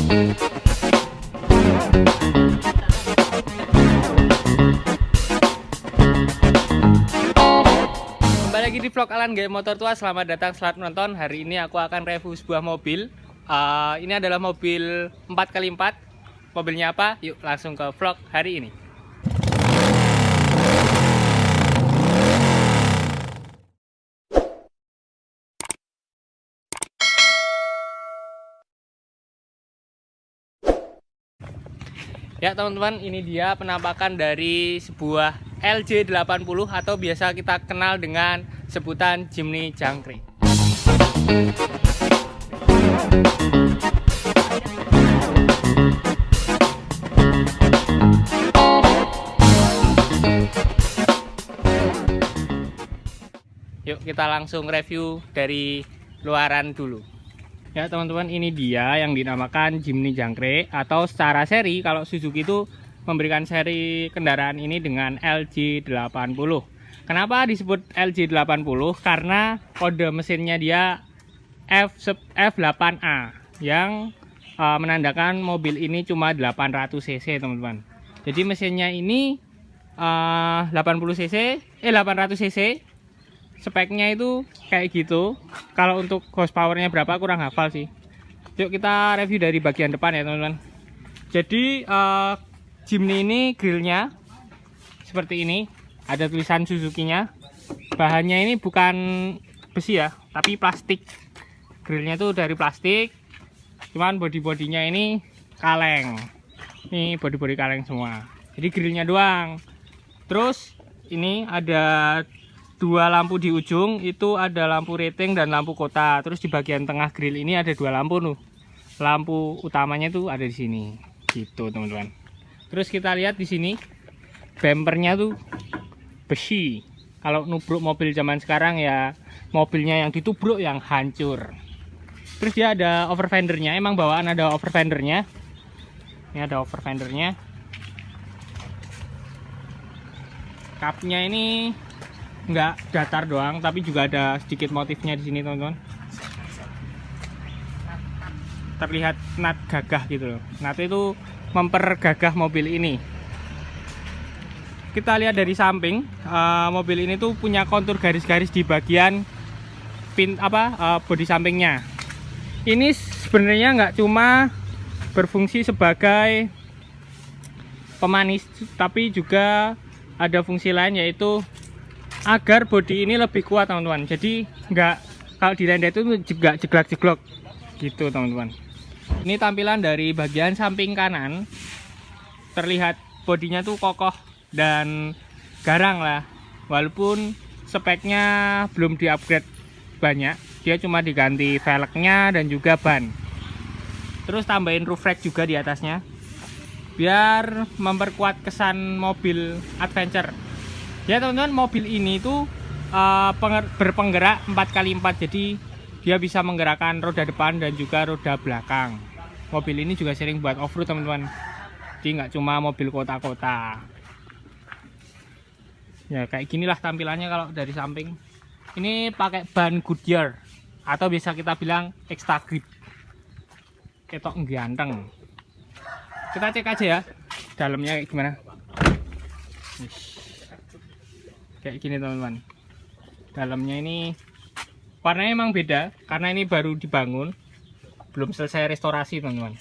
Kembali lagi di vlog Alan Gaya Motor Tua. Selamat datang, selamat menonton. Hari ini aku akan review sebuah mobil. Ini adalah mobil 4x4. Mobilnya apa? Yuk langsung ke vlog hari ini. Ya teman-teman, ini dia penampakan dari sebuah LJ80 atau biasa kita kenal dengan sebutan Jimny Jangkrik. Yuk kita langsung review dari luaran dulu. Ya teman-teman, ini dia yang dinamakan Jimny Jangkrik, atau secara seri kalau Suzuki itu memberikan seri kendaraan ini dengan LJ80. Kenapa disebut LJ80? Karena kode mesinnya dia F8A yang menandakan mobil ini cuma 800 cc teman-teman. Jadi mesinnya ini 800 cc. Speknya itu kayak gitu. Kalau untuk horsepowernya berapa kurang hafal sih. Yuk kita review dari bagian depan ya teman-teman. Jadi Jimny ini grillnya seperti ini, ada tulisan Suzuki-nya. Bahannya ini bukan besi ya, tapi plastik. Grillnya tuh dari plastik, cuman body-bodinya ini kaleng. Ini body-body kaleng semua, jadi grillnya doang. Terus ini ada dua lampu di ujung, itu ada lampu rating dan lampu kota. Terus di bagian tengah grill ini ada dua lampu tuh. Lampu utamanya tuh ada di sini. Gitu, teman-teman. Terus kita lihat di sini bempernya tuh besi. Kalau nubruk mobil zaman sekarang ya mobilnya yang ditubruk yang hancur. Terus dia ada overfendernya. Emang bawaan ada overfendernya. Ini ada overfendernya. Kapnya ini nggak datar doang, tapi juga ada sedikit motifnya di sini teman-teman. Terlihat nut gagah gitu loh. Nut itu mempergagah mobil ini. Kita lihat dari samping, mobil ini tuh punya kontur garis-garis di bagian bodi sampingnya. Ini sebenarnya nggak cuma berfungsi sebagai pemanis, tapi juga ada fungsi lain, yaitu agar bodi ini lebih kuat teman-teman. Jadi nggak, kalau direndam itu juga jeglak-jeglok gitu teman-teman. Ini tampilan dari bagian samping kanan. Terlihat bodinya tuh kokoh dan garang lah. Walaupun speknya belum di-upgrade banyak, dia cuma diganti velgnya dan juga ban. Terus tambahin roof rack juga di atasnya, biar memperkuat kesan mobil adventure. Ya teman-teman, mobil ini tuh berpenggerak 4x4, jadi dia bisa menggerakkan roda depan dan juga roda belakang. Mobil ini juga sering buat off-road teman-teman, jadi nggak cuma mobil kota-kota. Ya kayak ginilah tampilannya kalau dari samping. Ini pakai ban Goodyear, atau bisa kita bilang extra grip. Ketok ganteng. Kita cek aja ya dalamnya kayak gimana. Kayak gini teman-teman. Dalamnya ini warnanya emang beda karena ini baru dibangun, belum selesai restorasi teman-teman.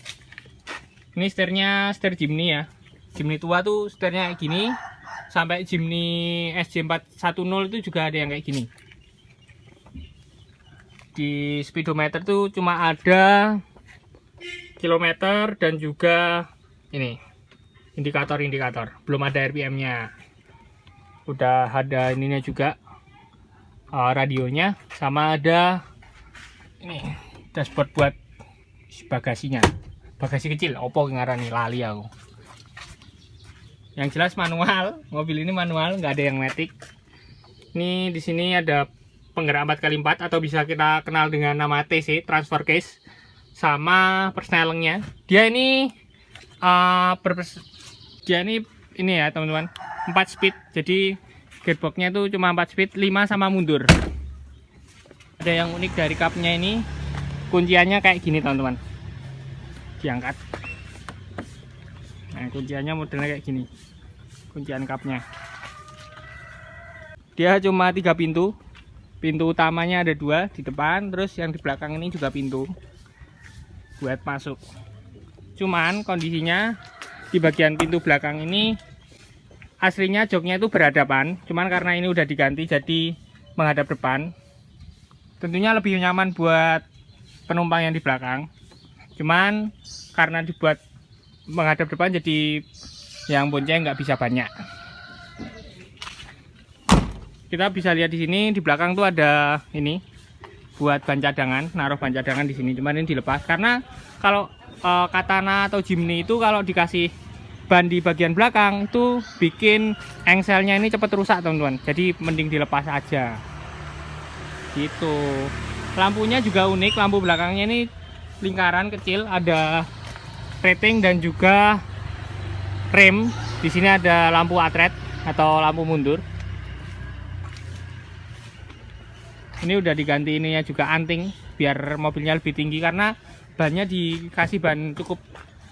Ini setirnya setir Jimny ya. Jimny tua tuh setirnya kayak gini. Sampai Jimny SJ410 itu juga ada yang kayak gini. Di speedometer tuh cuma ada kilometer dan juga ini indikator, belum ada RPM-nya. Udah ada ininya juga, radionya, sama ada ini dashboard buat bagasinya. Bagasi kecil, opo ngarani lali aku. Yang jelas manual, mobil ini manual, nggak ada yang matic. Ini di sini ada penggerak 4x4 atau bisa kita kenal dengan nama TC, transfer case, sama persnelingnya. Dia ini ini ya teman-teman, 4 speed. Jadi gearboxnya itu cuma 4 speed, 5 sama mundur. Ada yang unik dari kapnya ini, kunciannya kayak gini teman-teman. diangkat. Nah, kunciannya modelnya kayak gini, kuncian kapnya. Dia cuma 3 pintu. Pintu utamanya ada 2 di depan, terus yang di belakang ini juga pintu buat masuk. Cuman kondisinya di bagian pintu belakang ini aslinya joknya itu berhadapan, cuman karena ini udah diganti jadi menghadap depan. Tentunya lebih nyaman buat penumpang yang di belakang. Cuman karena dibuat menghadap depan jadi yang bonceng nggak bisa banyak. Kita bisa lihat di sini di belakang tuh ada ini buat ban cadangan, naruh ban cadangan di sini. Cuman ini dilepas karena kalau Katana atau Jimny itu kalau dikasih ban di bagian belakang itu bikin engselnya ini cepet rusak teman-teman. Jadi mending dilepas aja. Gitu. Lampunya juga unik, lampu belakangnya ini lingkaran kecil, ada rating dan juga rem. Di sini ada lampu atret atau lampu mundur. Ini udah diganti ininya juga anting biar mobilnya lebih tinggi karena bannya dikasih ban cukup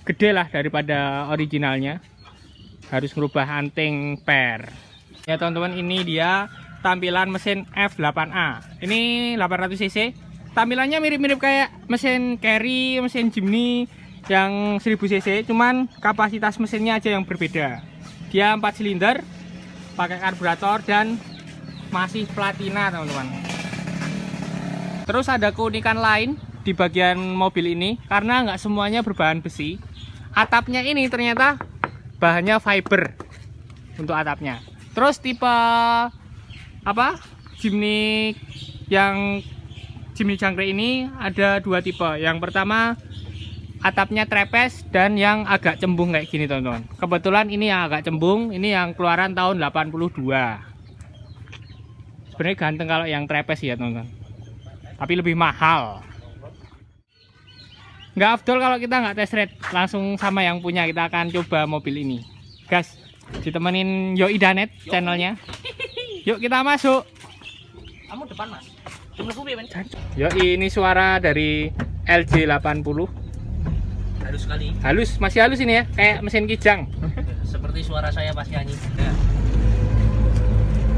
gede lah daripada originalnya. Harus merubah anting per. Ya teman-teman, ini dia tampilan mesin F8A. Ini 800 cc. Tampilannya mirip-mirip kayak mesin Carry, mesin Jimny yang 1000 cc, cuman kapasitas mesinnya aja yang berbeda. Dia 4 silinder, pakai karburator dan masih platina teman-teman. Terus ada keunikan lain di bagian mobil ini karena nggak semuanya berbahan besi. Atapnya ini ternyata bahannya fiber untuk atapnya. Terus tipe Jimny yang Jimny Jangkrik ini ada 2 tipe. Yang pertama atapnya trapeze dan yang agak cembung kayak gini teman-teman. Kebetulan ini yang agak cembung, ini yang keluaran tahun 82. Sebenarnya ganteng kalau yang trapeze ya teman-teman, tapi lebih mahal. Nggak afdol kalau kita nggak test ride langsung sama yang punya. Kita akan coba mobil ini, gas. Ditemenin Yoi Danet channelnya. Yuk kita masuk. Kamu depan mas. Yoi, ini suara dari LJ80. Halus sekali. Halus, masih halus ini ya, kayak mesin Kijang. Seperti suara saya pas nyanyi. Ya.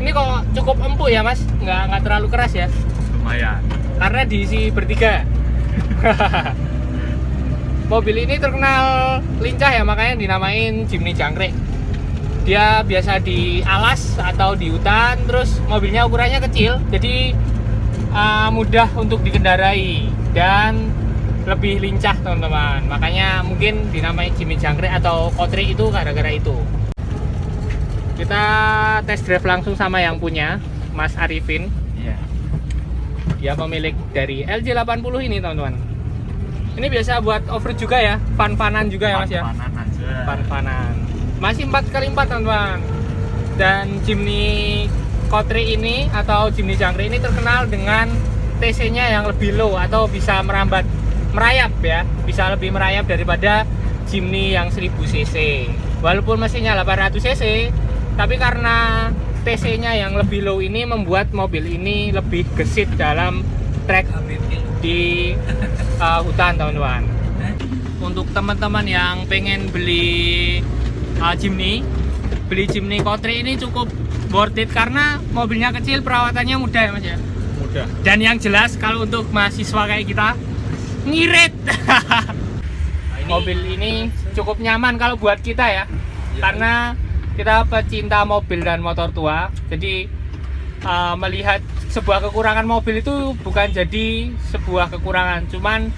Ini kok cukup empuk ya mas, nggak terlalu keras ya. Lumayan. Karena diisi bertiga. Mobil ini terkenal lincah ya, makanya dinamain Jimny Jangkrik. Dia biasa di alas atau di hutan, terus mobilnya ukurannya kecil, jadi mudah untuk dikendarai dan lebih lincah teman-teman. Makanya mungkin dinamai Jimny Jangkrik atau Kotri itu gara-gara itu. Kita test drive langsung sama yang punya, Mas Arifin. Iya. Dia pemilik dari LJ80 ini teman-teman. Ini biasa buat off-road juga ya, fun-funan juga ya mas ya. Fun-funan aja. Fun-funan. Masih 4x4 teman-teman. Dan Jimny Kotri ini atau Jimny Jangkrik ini terkenal dengan TC-nya yang lebih low atau bisa merayap ya, bisa lebih merayap daripada Jimny yang 1000 cc. Walaupun mesinnya 800 cc, tapi karena TC-nya yang lebih low ini membuat mobil ini lebih gesit dalam trek di hutan teman-teman. Untuk teman-teman yang pengen beli Jimny, beli Jimny Kotri ini cukup worth it karena mobilnya kecil, perawatannya mudah ya mas ya. Mudah. Dan yang jelas kalau untuk mahasiswa kayak kita ngirit. Mobil ini cukup nyaman kalau buat kita ya, karena kita pecinta mobil dan motor tua. Jadi melihat sebuah kekurangan mobil itu bukan jadi sebuah kekurangan, cuman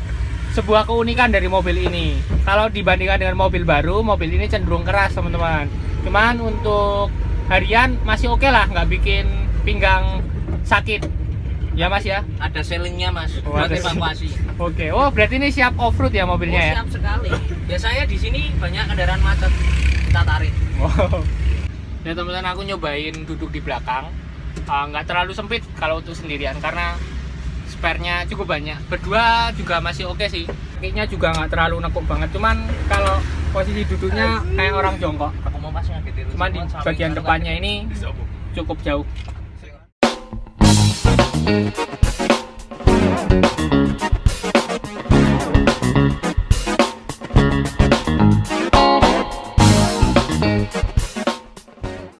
sebuah keunikan dari mobil ini. Kalau dibandingkan dengan mobil baru, mobil ini cenderung keras teman-teman. Cuman untuk harian masih oke lah, nggak bikin pinggang sakit. Ya mas ya? Ada sellingnya mas, Oh, buat ada evakuasi. Oke, oh berarti ini siap off-road ya mobilnya ya? Siap sekali. Biasanya di sini banyak kendaraan macet, kita tarik. Wow. Ya teman-teman, aku nyobain duduk di belakang. Nggak terlalu sempit kalau untuk sendirian karena spare-nya cukup banyak. Berdua juga masih oke sih. Kakinya juga nggak terlalu nekuk banget. Cuman kalau posisi duduknya kayak orang jongkok. Aku mau pasnya gitu. Cuman di bagian depannya ini cukup jauh.